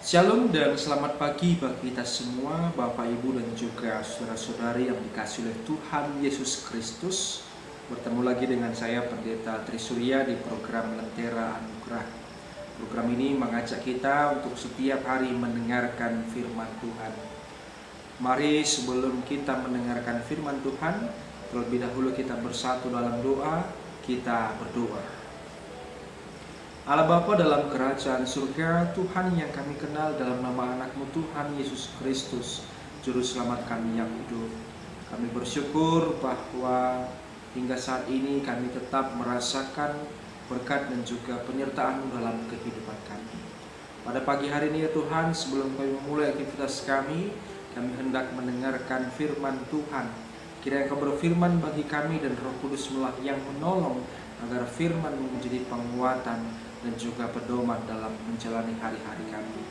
Shalom dan selamat pagi bagi kita semua, Bapak, Ibu, dan juga saudara-saudari yang dikasihi oleh Tuhan Yesus Kristus. Bertemu lagi dengan saya, Pendeta Trisurya, di program Lentera Anugerah. Program ini mengajak kita untuk setiap hari mendengarkan firman Tuhan. Mari sebelum kita mendengarkan firman Tuhan, terlebih dahulu kita bersatu dalam doa. Kita berdoa. Allah Bapa dalam kerajaan surga, Tuhan yang kami kenal dalam nama anak-Mu Tuhan Yesus Kristus, Juru Selamat kami yang hidup. Kami bersyukur bahwa hingga saat ini kami tetap merasakan berkat dan juga penyertaan-Mu dalam kehidupan kami. Pada pagi hari ini ya Tuhan, sebelum kami memulai aktivitas kami hendak mendengarkan firman Tuhan. Kiranya Kau berfirman bagi kami dan Roh Kudus-Mu yang menolong agar firman menjadi penguatan dan juga pedoman dalam menjalani hari-hari kami.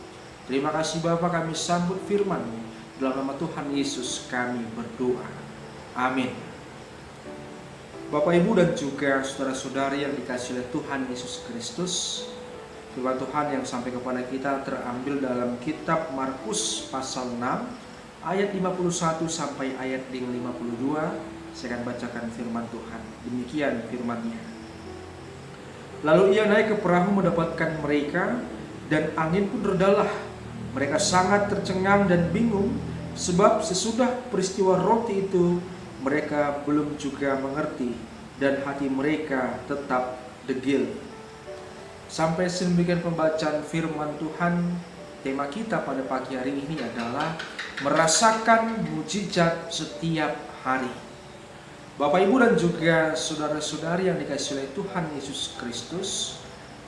Terima kasih Bapa, kami sambut firman-Mu. Dalam nama Tuhan Yesus kami berdoa. Amin. Bapak, Ibu, dan juga saudara-saudari yang dikasihi oleh Tuhan Yesus Kristus, firman Tuhan yang sampai kepada kita terambil dalam kitab Markus pasal 6 ayat 51 sampai ayat 52. Saya akan bacakan firman Tuhan. Demikian firman-Nya. Lalu ia naik ke perahu mendapatkan mereka, dan angin pun redalah. Mereka sangat tercengang dan bingung, sebab sesudah peristiwa roti itu mereka belum juga mengerti, dan hati mereka tetap degil. Sampai sedemikian pembacaan firman Tuhan. Tema kita pada pagi hari ini adalah merasakan mujizat setiap hari. Bapak, Ibu, dan juga saudara-saudari yang dikasihi oleh Tuhan Yesus Kristus,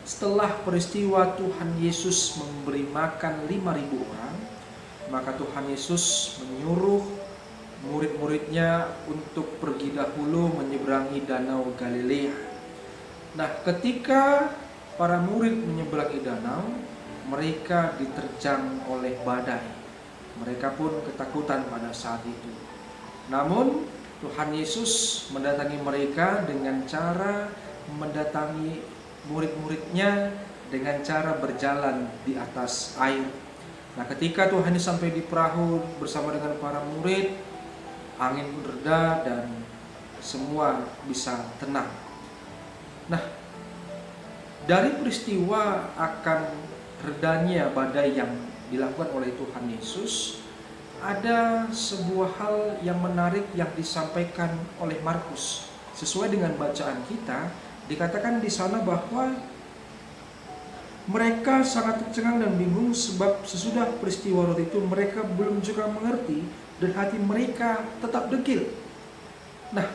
setelah peristiwa Tuhan Yesus memberi makan 5.000 orang, maka Tuhan Yesus menyuruh murid-muridnya untuk pergi dahulu menyeberangi danau Galilea. Nah, ketika para murid menyeberangi danau, mereka diterjang oleh badai. Mereka pun ketakutan pada saat itu. Namun Tuhan Yesus mendatangi mereka dengan cara mendatangi murid-muridnya dengan cara berjalan di atas air. Nah, ketika Tuhan Yesus sampai di perahu bersama dengan para murid, angin pun reda dan semua bisa tenang. Nah, dari peristiwa akan redanya badai yang dilakukan oleh Tuhan Yesus, ada sebuah hal yang menarik yang disampaikan oleh Markus. Sesuai dengan bacaan kita, dikatakan di sana bahwa mereka sangat tercengang dan bingung sebab sesudah peristiwa roti itu mereka belum juga mengerti dan hati mereka tetap degil. Nah,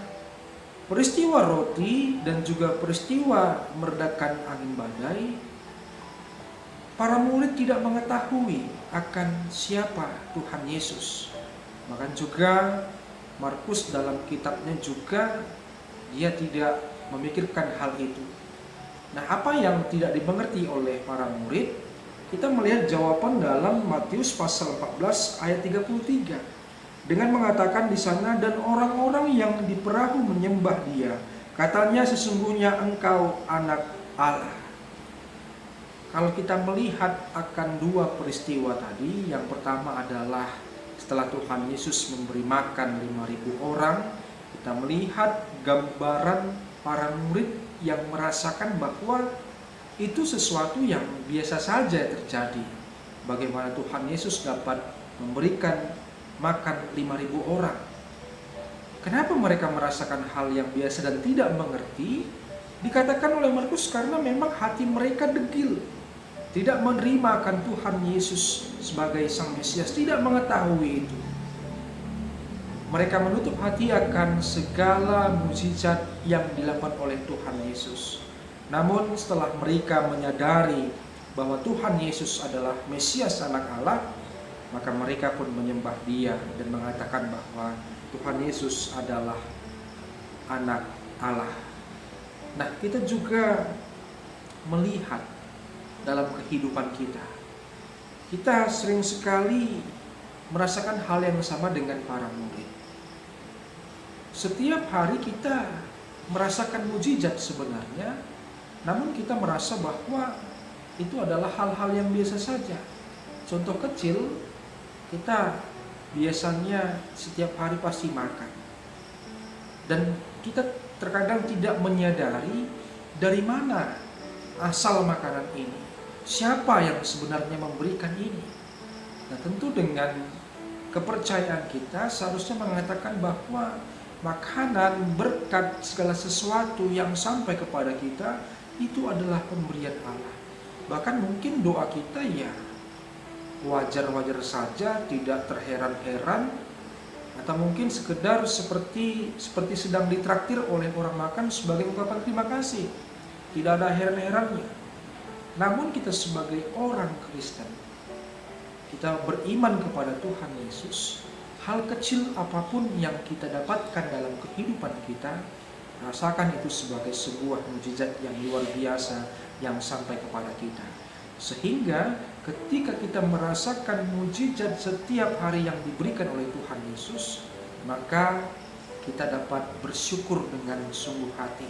peristiwa roti dan juga peristiwa meredakan angin badai, para murid tidak mengetahui akan siapa Tuhan Yesus. Bahkan juga Markus dalam kitabnya juga dia tidak memikirkan hal itu. Nah, apa yang tidak dimengerti oleh para murid? Kita melihat jawaban dalam Matius pasal 14 ayat 33. Dengan mengatakan di sana, dan orang-orang yang di perahu menyembah Dia, katanya sesungguhnya Engkau anak Allah. Kalau kita melihat akan dua peristiwa tadi, yang pertama adalah setelah Tuhan Yesus memberi makan 5.000 orang, kita melihat gambaran para murid yang merasakan bahwa itu sesuatu yang biasa saja terjadi. Bagaimana Tuhan Yesus dapat memberikan makan 5.000 orang. Kenapa mereka merasakan hal yang biasa dan tidak mengerti? Dikatakan oleh Markus karena memang hati mereka degil. Tidak menerima akan Tuhan Yesus sebagai Sang Mesias, tidak mengetahui itu. Mereka menutup hati akan segala mukjizat yang dilakukan oleh Tuhan Yesus. Namun setelah mereka menyadari bahwa Tuhan Yesus adalah Mesias anak Allah, maka mereka pun menyembah Dia dan mengatakan bahwa Tuhan Yesus adalah anak Allah. Nah, kita juga melihat dalam kehidupan kita. Kita sering sekali merasakan hal yang sama dengan para murid. Setiap hari kita merasakan mukjizat sebenarnya, namun kita merasa bahwa itu adalah hal-hal yang biasa saja. Contoh kecil, kita biasanya setiap hari pasti makan. Dan kita terkadang tidak menyadari dari mana asal makanan ini. Siapa yang sebenarnya memberikan ini? Nah, tentu dengan kepercayaan kita seharusnya mengatakan bahwa makanan, berkat, segala sesuatu yang sampai kepada kita itu adalah pemberian Allah. Bahkan mungkin doa kita ya wajar-wajar saja, tidak terheran-heran, atau mungkin sekedar seperti sedang ditraktir oleh orang makan sebagai ungkapan terima kasih. Tidak ada heran-herannya. Namun kita sebagai orang Kristen, kita beriman kepada Tuhan Yesus, hal kecil apapun yang kita dapatkan dalam kehidupan kita, rasakan itu sebagai sebuah mukjizat yang luar biasa yang sampai kepada kita. Sehingga ketika kita merasakan mukjizat setiap hari yang diberikan oleh Tuhan Yesus, maka kita dapat bersyukur dengan sungguh hati.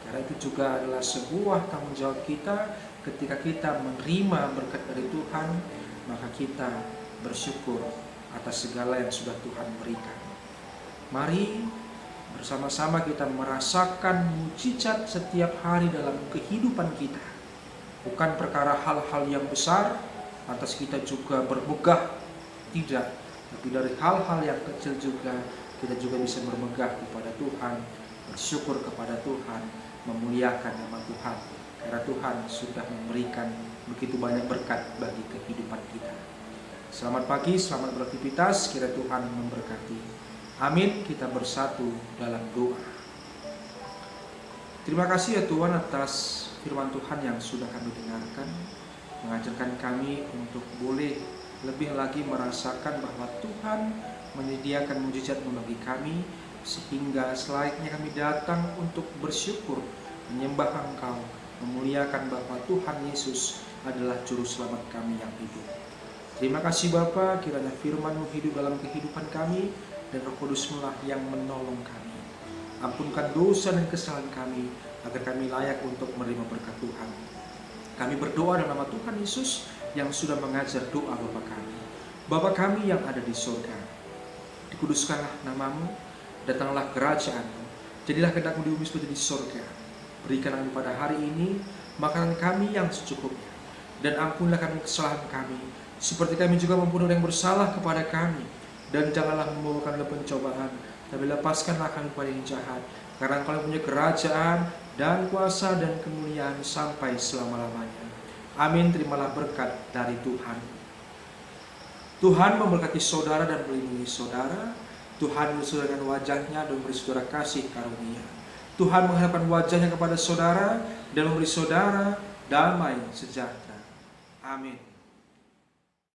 Karena itu juga adalah sebuah tanggung jawab kita ketika kita menerima berkat dari Tuhan, maka kita bersyukur atas segala yang sudah Tuhan berikan. Mari bersama-sama kita merasakan mukjizat setiap hari dalam kehidupan kita. Bukan perkara hal-hal yang besar, lantas kita juga bermegah, tidak. Tapi dari hal-hal yang kecil juga, kita juga bisa bermegah kepada Tuhan, bersyukur kepada Tuhan, memuliakan nama Tuhan. Karena Tuhan sudah memberikan begitu banyak berkat bagi kehidupan kita. Selamat pagi, selamat beraktivitas, kiranya Tuhan memberkati. Amin, kita bersatu dalam doa. Terima kasih ya Tuhan atas firman Tuhan yang sudah kami dengarkan, mengajarkan kami untuk boleh lebih lagi merasakan bahwa Tuhan menyediakan mukjizat bagi kami, sehingga selayaknya kami datang untuk bersyukur, menyembah Engkau, memuliakan bahwa Tuhan Yesus adalah juru selamat kami yang hidup. Terima kasih Bapa, kiranya firman-Mu hidup dalam kehidupan kami, dan Roh Kudus-Mu lah yang menolong kami. Ampunkan dosa dan kesalahan kami, agar kami layak untuk menerima berkat Tuhan. Kami berdoa dalam nama Tuhan Yesus yang sudah mengajar doa Bapa kami. Bapa kami yang ada di surga, dikuduskanlah nama-Mu, datanglah kerajaan-Mu, jadilah kehendak-Mu di bumi seperti di surga. Berikanlah kami pada hari ini makanan kami yang secukupnya, dan ampunlah kami kesalahan kami, seperti kami juga mengampuni orang yang bersalah kepada kami. Dan janganlah membawa kami ke pencobaan, tapi lepaskanlah kami pada yang jahat. Karena Engkau punya kerajaan dan kuasa dan kemuliaan sampai selama-lamanya. Amin. Terimalah berkat dari Tuhan. Tuhan memberkati saudara dan melindungi saudara. Tuhan berserahkan wajahnya dan memberi saudara kasih karunia. Tuhan menghadapkan wajahnya kepada saudara dan memberi saudara damai sejahtera. Amin.